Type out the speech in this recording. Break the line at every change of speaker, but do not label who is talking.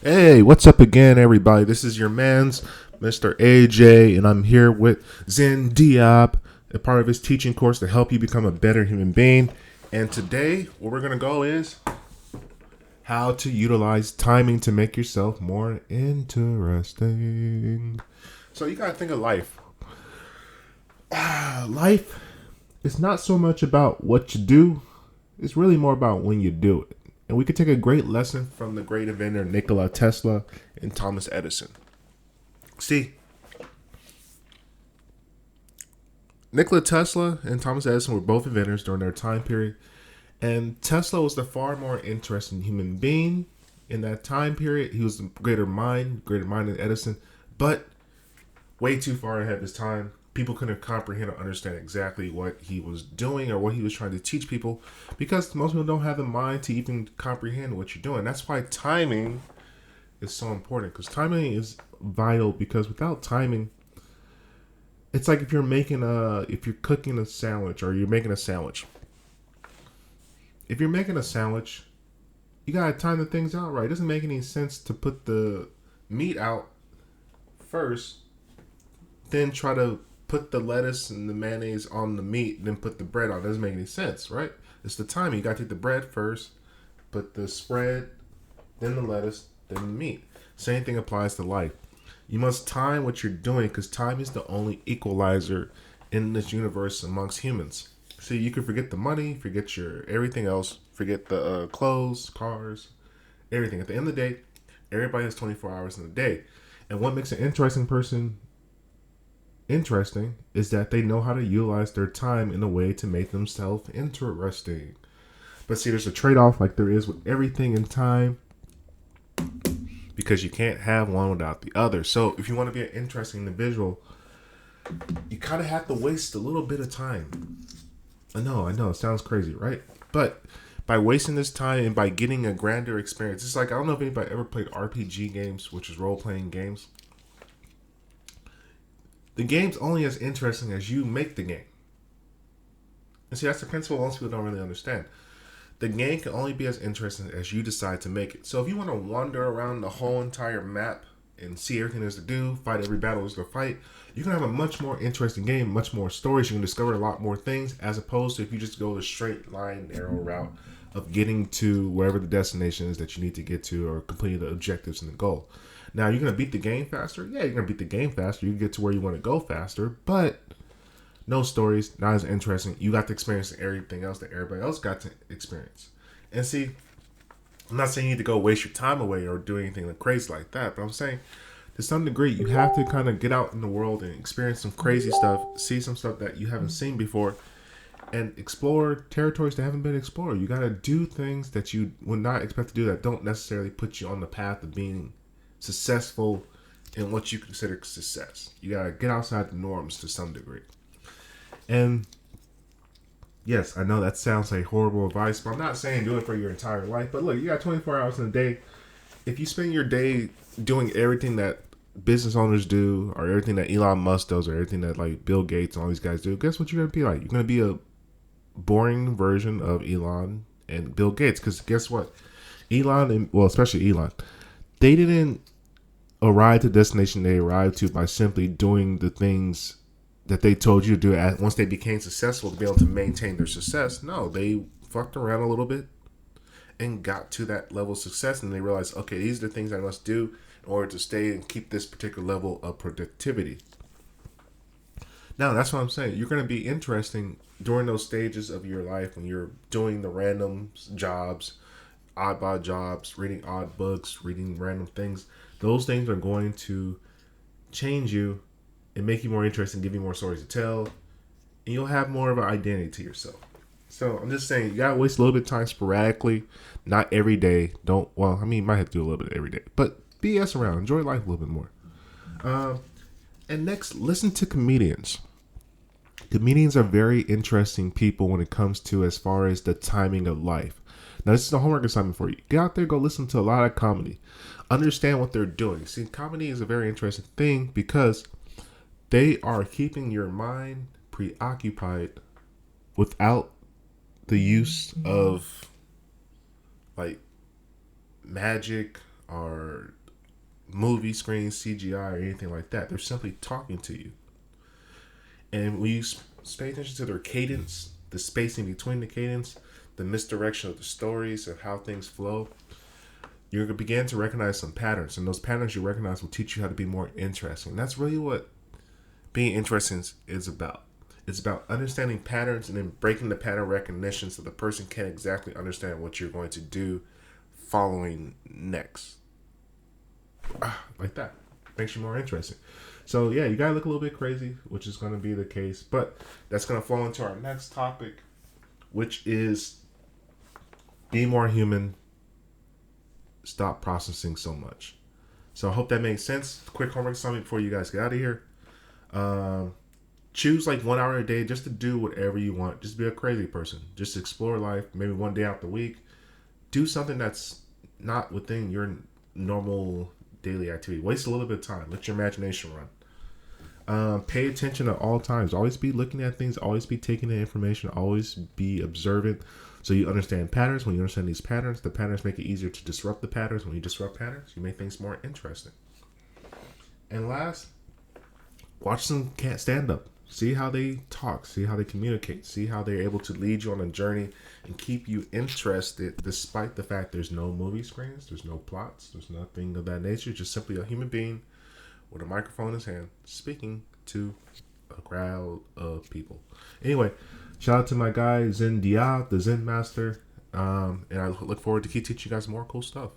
Hey, what's up again, everybody? This is your man's Mr. AJ, and I'm here with Zen Diab, a part of his teaching course to help you become a better human being. And today, what we're going to go is how to utilize timing to make yourself more interesting. So, you got to think of life. Life is not so much about what you do, it's really more about when you do it. And we could take a great lesson from the great inventor Nikola Tesla and Thomas Edison. See, Nikola Tesla and Thomas Edison were both inventors during their time period, and Tesla was the far more interesting human being in that time period. He was a greater mind than Edison, but way too far ahead of his time. People couldn't comprehend or understand exactly what he was doing or what he was trying to teach people because most people don't have the mind to even comprehend what you're doing. That's why timing is so important, because timing is vital, because without timing, it's like if you're cooking a sandwich or you're making a sandwich. If you're making a sandwich, you gotta time the things out right. It doesn't make any sense to put the meat out first, then try to put the lettuce and the mayonnaise on the meat, then put the bread on. It doesn't make any sense, right? It's the timing. You gotta take the bread first, put the spread, then the lettuce, then the meat. Same thing applies to life. You must time what you're doing, because time is the only equalizer in this universe amongst humans. See, you can forget the money, forget your everything else, forget the clothes, cars, everything. At the end of the day, everybody has 24 hours in a day. And what makes an interesting person interesting is that they know how to utilize their time in a way to make themselves interesting. But see, there's a trade off, like there is with everything in time, because you can't have one without the other. So if you want to be an interesting individual, you kind of have to waste a little bit of time. I know, it sounds crazy, right? But by wasting this time and by getting a grander experience, it's like, I don't know if anybody ever played RPG games, which is role playing games. The game's only as interesting as you make the game. And see, that's the principle most people don't really understand. The game can only be as interesting as you decide to make it. So if you want to wander around the whole entire map and see everything there's to do, fight every battle there's to fight, you can have a much more interesting game, much more stories. You can discover a lot more things, as opposed to if you just go the straight line, narrow route of getting to wherever the destination is that you need to get to, or completing the objectives and the goal. Now, you're going to beat the game faster? Yeah, you're going to beat the game faster. You can get to where you want to go faster, but no stories, not as interesting. You got to experience everything else that everybody else got to experience. And see, I'm not saying you need to go waste your time away or do anything crazy like that, but I'm saying to some degree you have to kind of get out in the world and experience some crazy stuff, see some stuff that you haven't seen before, and explore territories that haven't been explored. You got to do things that you would not expect to do, that don't necessarily put you on the path of being successful in what you consider success. You got to get outside the norms to some degree. And yes, I know that sounds like horrible advice, but I'm not saying do it for your entire life. But look, you got 24 hours in a day. If you spend your day doing everything that business owners do, or everything that Elon Musk does, or everything that like Bill Gates and all these guys do, guess what you're gonna be like? You're gonna be a boring version of Elon and Bill Gates. Because guess what? Elon and, well, especially Elon, they didn't arrive to the destination they arrived to by simply doing the things that they told you to do once they became successful to be able to maintain their success. No, they fucked around a little bit and got to that level of success, and they realized, okay, these are the things I must do in order to stay and keep this particular level of productivity. Now, that's what I'm saying. You're going to be interesting during those stages of your life when you're doing the random jobs, oddball jobs, reading odd books, reading random things. Those things are going to change you and make you more interesting, give you more stories to tell, and you'll have more of an identity to yourself. So I'm just saying, you gotta waste a little bit of time sporadically, not every day. Don't, well, I mean, you might have to do a little bit every day, but BS around, enjoy life a little bit more. And next, listen to comedians. Comedians are very interesting people when it comes to as far as the timing of life. Now, this is a homework assignment for you. Get out there, go listen to a lot of comedy. Understand what they're doing. See, comedy is a very interesting thing because they are keeping your mind preoccupied without the use of like magic, are movie screens, CGI, or anything like that. They're simply talking to you. And when you pay attention to their cadence, the spacing between the cadence, the misdirection of the stories and how things flow, you're going to begin to recognize some patterns. And those patterns you recognize will teach you how to be more interesting. And that's really what being interesting is about. It's about understanding patterns and then breaking the pattern recognition so the person can exactly understand what you're going to do following next. Like that. Makes you more interesting. So yeah, you gotta look a little bit crazy, which is going to be the case. But that's going to flow into our next topic, which is be more human. Stop processing so much. So I hope that makes sense. Quick homework assignment before you guys get out of here. Choose like 1 hour a day just to do whatever you want. Just be a crazy person. Just explore life. Maybe one day out the week. Do something that's not within your normal daily activity. Waste a little bit of time. Let your imagination run. Pay attention at all times. Always be looking at things. Always be taking in information. Always be observant. So you understand patterns. When you understand these patterns, the patterns make it easier to disrupt the patterns. When you disrupt patterns, you make things more interesting. And last, watch some stand up. See how they talk. See how they communicate. See how they're able to lead you on a journey and keep you interested despite the fact there's no movie screens, there's no plots, there's nothing of that nature. Just simply a human being with a microphone in his hand speaking to a crowd of people. Anyway, shout out to my guy Zen Dia, the Zen Master. And I look forward to keep teaching you guys more cool stuff.